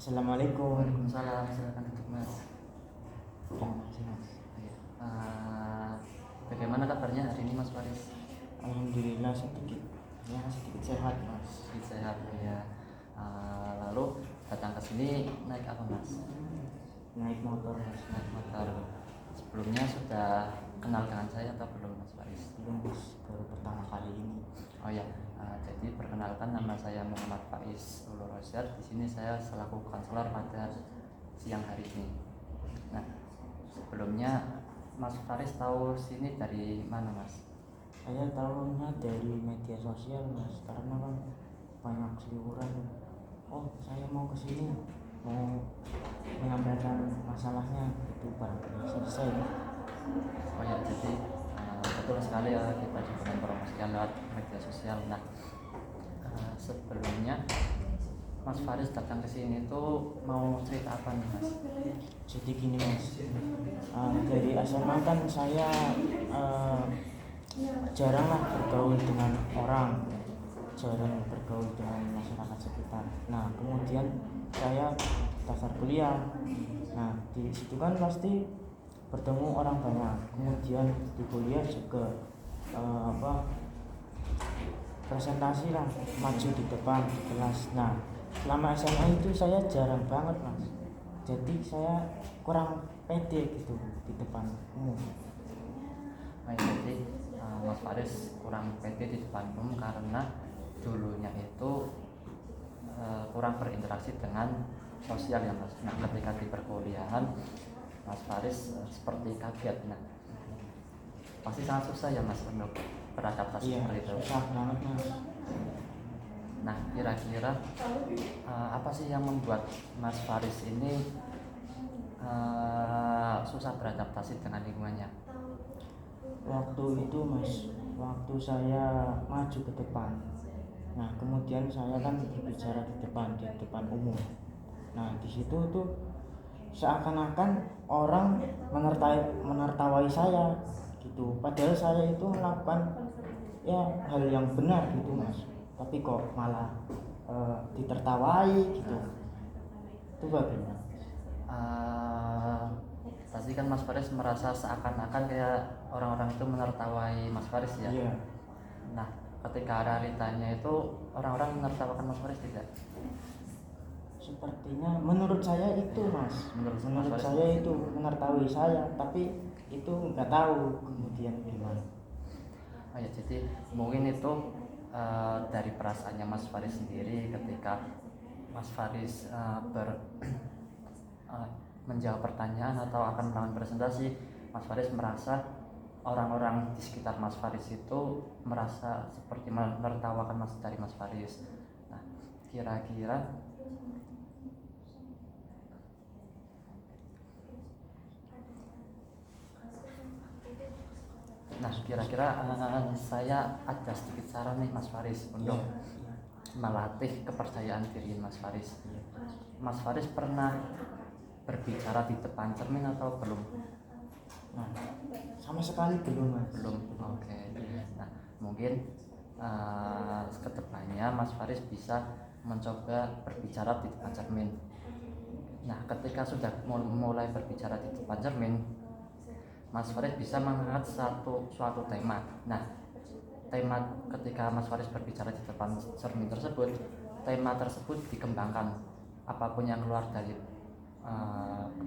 Assalamualaikum. Waalaikumsalam, silakan duduk Mas. Terima kasih Mas. Iya. Bagaimana kabarnya hari ini Mas Faris? Alhamdulillah sedikit sehat Mas. Sehat ya. Lalu datang ke sini naik apa Mas? Naik motor Mas. Naik motor. Sebelumnya sudah kenal dengan saya atau belum Mas Faris? Belum Mas, baru pertama kali ini. Oh ya, jadi perkenalkan, nama saya Muhammad Faiz Ulu Rosyad. Di sini saya selaku konselor pada siang hari ini. Nah, sebelumnya Mas Faris tahu sini dari mana Mas? Saya tahunya dari media sosial Mas, karena kan banyak seliburan. Oh, saya mau ke sini, mau menyampaikan masalahnya, itu barangkali selesai. Oh ya, jadi betul sekali ya, kita juga mempromosikan lewat media sosial. Nah, sebelumnya Mas Faris datang ke sini tuh mau cerita apa nih Mas? Jadi gini Mas, dari SMA kan saya jarang lah bergaul dengan orang, jarang bergaul dengan masyarakat sekitar. Nah, kemudian saya daftar kuliah. Nah, di situ kan pasti bertemu orang banyak. Kemudian di kuliah juga presentasi lah, maju di depan di kelas. Nah, selama SMA itu saya jarang banget Mas. Jadi saya kurang pede gitu di depan umum. Nah, jadi Mas Faris kurang pede di depan umum karena dulunya itu kurang berinteraksi dengan sosial ya Mas. Nah, ketika di perkuliahan Mas Faris seperti kaget. Nah, pasti sangat susah ya Mas untuk beradaptasi seperti itu. Susah banget Mas. Nah, kira-kira apa sih yang membuat Mas Faris ini susah beradaptasi dengan lingkungannya? Waktu itu Mas, waktu saya maju ke depan. Nah, kemudian saya kan berbicara di depan umum. Nah, di situ tuh seakan-akan orang menertawai saya gitu. Padahal saya itu melakukan ya hal yang benar gitu Mas. Tapi kok malah ditertawai gitu. Itu bagaimana? Pasti kan Mas Faris merasa seakan-akan kayak orang-orang itu menertawai Mas Faris ya? Iya. Nah, ketika realitanya itu orang-orang menertawakan Mas Faris tidak? Sepertinya menurut saya itu Mas. Menurut saya itu menertawai saya, tapi itu nggak tahu kemudian gimana. Oh ya, jadi mungkin itu dari perasaannya Mas Faris sendiri ketika Mas Faris menjawab pertanyaan atau akan melakukan presentasi. Mas Faris merasa orang-orang di sekitar Mas Faris itu merasa seperti menertawakan Mas Faris. Nah, kira-kira saya ada sedikit saran nih Mas Faris untuk melatih kepercayaan diri Mas Faris. Mas Faris pernah berbicara di depan cermin atau belum? Nah, sama sekali belum Mas. Belum. Oke. Nah, mungkin kedepannya Mas Faris bisa mencoba berbicara di depan cermin. Nah, ketika sudah mulai berbicara di depan cermin, Mas Faris bisa mengangkat suatu tema. Nah, tema ketika Mas Faris berbicara di depan cermin tersebut, tema tersebut dikembangkan. Apapun yang keluar dari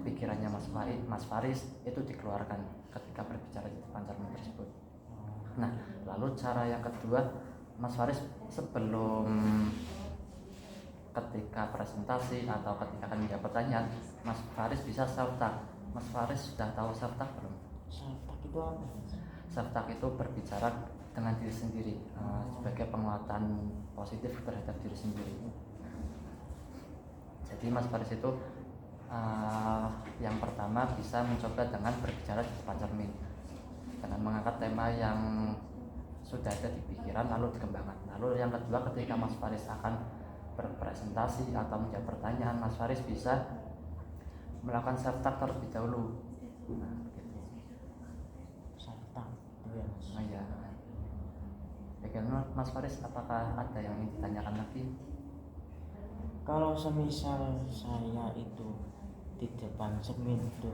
pikirannya Mas Faris itu dikeluarkan ketika berbicara di depan cermin tersebut. Nah, lalu cara yang kedua, Mas Faris sebelum ketika presentasi atau ketika akan menjawab pertanyaan, Mas Faris bisa self-talk. Mas Faris sudah tahu self-talk belum? Self-talk itu apa? Self-talk itu berbicara dengan diri sendiri, sebagai penguatan positif terhadap diri sendiri. Jadi Mas Faris itu yang pertama bisa mencoba dengan berbicara di depan cermin, dengan mengangkat tema yang sudah ada di pikiran lalu dikembangkan. Lalu yang kedua, ketika Mas Faris akan berpresentasi atau menjawab pertanyaan, Mas Faris bisa melakukan self-talk terlebih dahulu. Nah, gitu. Self-talk itu ya Mas. Oh iya. Bagaimana Mas Faris, apakah ada yang ingin ditanyakan lagi? Kalau semisal saya itu di depan cermin itu,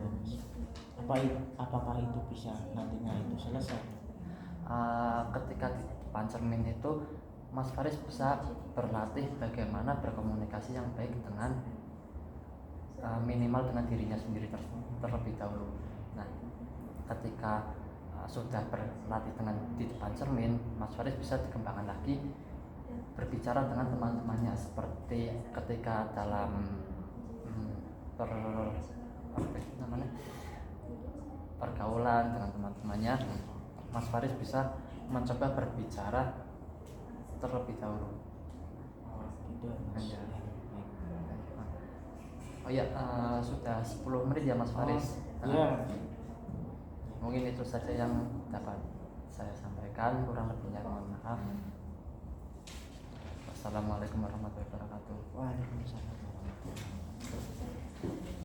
apakah itu bisa nantinya itu selesai? Ketika di depan cermin itu Mas Faris bisa berlatih bagaimana berkomunikasi yang baik dengan minimal dengan dirinya sendiri terlebih dahulu. Nah, ketika sudah berlatih dengan di depan cermin, Mas Faris bisa dikembangkan lagi berbicara dengan teman-temannya, seperti ketika dalam pergaulan dengan teman-temannya, Mas Faris bisa mencoba berbicara terlebih dahulu. Gitu Mas. Ya. Oh ya, sudah 10 menit ya Mas Faris. Iya. Mungkin itu saja yang dapat saya sampaikan, kurang lebihnya mohon maaf. Wassalamualaikum warahmatullahi wabarakatuh.